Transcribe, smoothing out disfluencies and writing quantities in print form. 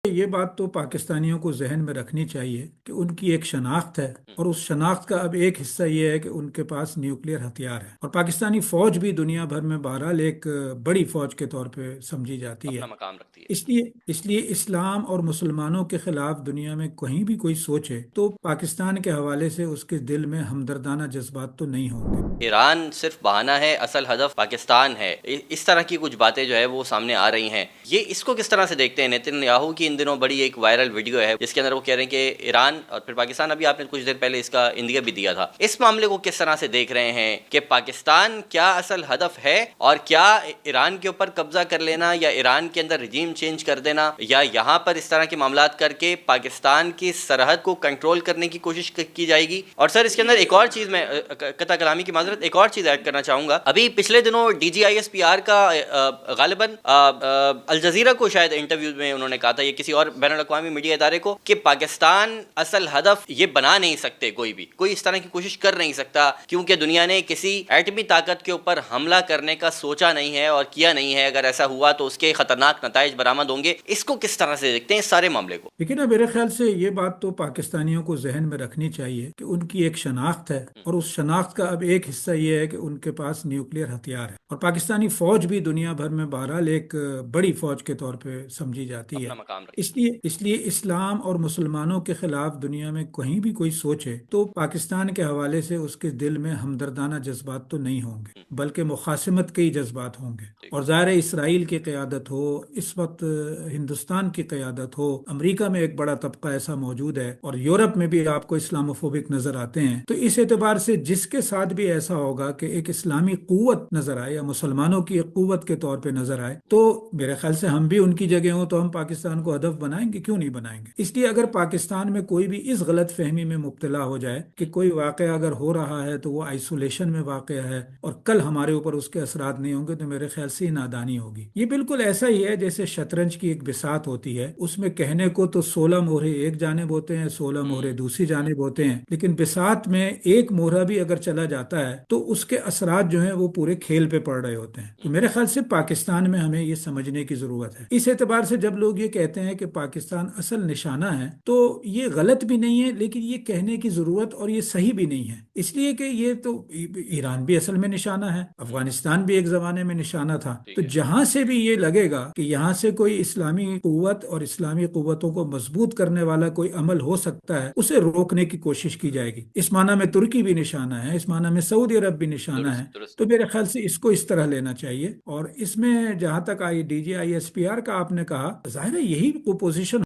یہ بات تو پاکستانیوں کو ذہن میں رکھنی چاہیے کہ ان کی ایک شناخت ہے، اور اس شناخت کا اب ایک حصہ یہ ہے کہ ان کے پاس نیوکلیر ہتھیار ہے، اور پاکستانی فوج بھی دنیا بھر میں بہرحال ایک بڑی فوج کے طور پہ سمجھی جاتی اپنا ہے۔ مقام رکھتی ہے۔ اس لیے اسلام اور مسلمانوں کے خلاف دنیا میں کہیں بھی کوئی سوچے تو پاکستان کے حوالے سے اس کے دل میں ہمدردانہ جذبات تو نہیں ہوں گے۔ ایران صرف بہانہ ہے، اصل ہدف پاکستان ہے، اس طرح کی کچھ باتیں جو ہے وہ سامنے آ رہی ہیں۔ یہ اس کو کس طرح سے دیکھتے ہیں؟ نیتن یاہو کی ان دنوں بڑی ایک وائرل ویڈیو ہے جس کے اندر وہ کہہ رہے ہیں کہ ایران اور پھر پاکستان، ابھی آپ نے کچھ دیر پہلے اس کا اندیا بھی دیا تھا، اس معاملے کو کس طرح سے دیکھ رہے ہیں کہ پاکستان کیا اصل ہدف ہے، اور کیا ایران کے اوپر قبضہ کر لینا یا ایران کے اندر رجیم چینج کر دینا یا یہاں پر اس طرح کے معاملات کر کے پاکستان کی سرحد کو کنٹرول کرنے کی کوشش کی جائے گی؟ اور سر اس کے اندر ایک اور چیز میں قطع کلامی کی معذرت ایک اور چیز ایڈ کرنا چاہوں گا۔ ابھی پچھلے دنوں D G I S P R کا غالباً الجزیرہ کو شاید انٹرویو میں انہوں نے کہا تھا، یہ کسی اور بین الاقوامی میڈیا ادارے کو، کہ پاکستان اصل ہدف یہ بنا نہیں سکتے، کوئی اس طرح کی کوشش کر نہیں سکتا، کیونکہ دنیا نے کسی ایٹمی طاقت کے اوپر حملہ کرنے کا سوچا نہیں ہے اور کیا نہیں ہے، اگر ایسا ہوا تو اس کے خطرناک نتائج برآمد ہوں گے۔ اس کو کس طرح سے دیکھتے ہیں اس سارے معاملے کو؟ لیکن اب میرے خیال سے یہ بات تو پاکستانیوں کو ذہن میں رکھنی چاہیے کہ ان کی ایک شناخت ہے، اور اس شناخت کا اب ایک حصہ یہ ہے کہ ان کے پاس نیوکلیر ہتھیار ہے، اور پاکستانی فوج بھی دنیا بھر میں بہرحال ایک بڑی فوج کے طور پہ سمجھی جاتی ہے۔ اپنا مقام رکھتی اس لیے اسلام اور مسلمانوں کے خلاف دنیا میں کہیں بھی کوئی سوچے تو پاکستان کے حوالے سے اس کے دل میں ہمدردانہ جذبات تو نہیں ہوں گے، بلکہ مخاصمت کے ہی جذبات ہوں گے۔ اور ظاہر ہے اسرائیل کی قیادت ہو، اس وقت ہندوستان کی قیادت ہو، امریکہ میں ایک بڑا طبقہ ایسا موجود ہے، اور یورپ میں بھی آپ کو اسلاموفوبک نظر آتے ہیں، تو اس اعتبار سے جس کے ساتھ بھی ایسا ہوگا کہ ایک اسلامی قوت نظر آئے یا مسلمانوں کی ایک قوت کے طور پہ نظر آئے، تو میرے خیال سے ہم بھی ان کی جگہ ہوں تو ہم پاکستان کو ہدف بنائیں گے، کیوں نہیں بنائیں گے؟ اس لیے اگر پاکستان میں کوئی بھی اس غلط فہمی میں مبتلا ہو جائے کہ کوئی واقعہ اگر ہو رہا ہے تو وہ آئسولیشن میں واقع ہے اور کل ہمارے اوپر اس کے اثرات نہیں ہوں گے، تو میرے خیال سے یہ نادانی ہوگی۔ یہ بالکل ایسا ہی ہے جیسے شطرنج کی ایک بساط ہوتی ہے، اس میں کہنے کو تو 16 مہرے ایک جانب ہوتے ہیں، 16 مہرے دوسری جانب ہوتے ہیں، لیکن بساط میں ایک مہرہ بھی اگر چلا جاتا ہے تو اس کے اثرات جو ہیں وہ پورے کھیل پہ پڑ رہے ہوتے ہیں۔ تو میرے خیال سے پاکستان میں ہمیں یہ سمجھنے کی ضرورت ہے۔ اس اعتبار سے جب لوگ یہ کہتے ہیں کہ پاکستان اصل نشانہ ہے تو یہ غلط بھی نہیں ہے، لیکن یہ کہنے کی ضرورت اور یہ صحیح بھی نہیں ہے، اس لیے کہ یہ تو ایران بھی اصل میں نشانہ ہے، افغانستان بھی ایک زمانے میں نشانہ تھا، تو جہاں سے بھی یہ لگے گا کہ یہاں سے کوئی اسلامی قوت اور اسلامی قوتوں کو مضبوط کرنے والا کوئی عمل ہو سکتا ہے، اسے روکنے کی کوشش کی جائے گی۔ اس معنی میں ترکی بھی نشانہ ہے، اس معنی میں سعودی عرب بھی نشانہ ہے، درست۔ تو میرے خیال سے اس کو اس طرح لینا چاہیے۔ اور اس میں جہاں تک D G I S P R کا آپ نے کہا، ظاہر ہے یہی پوزیشن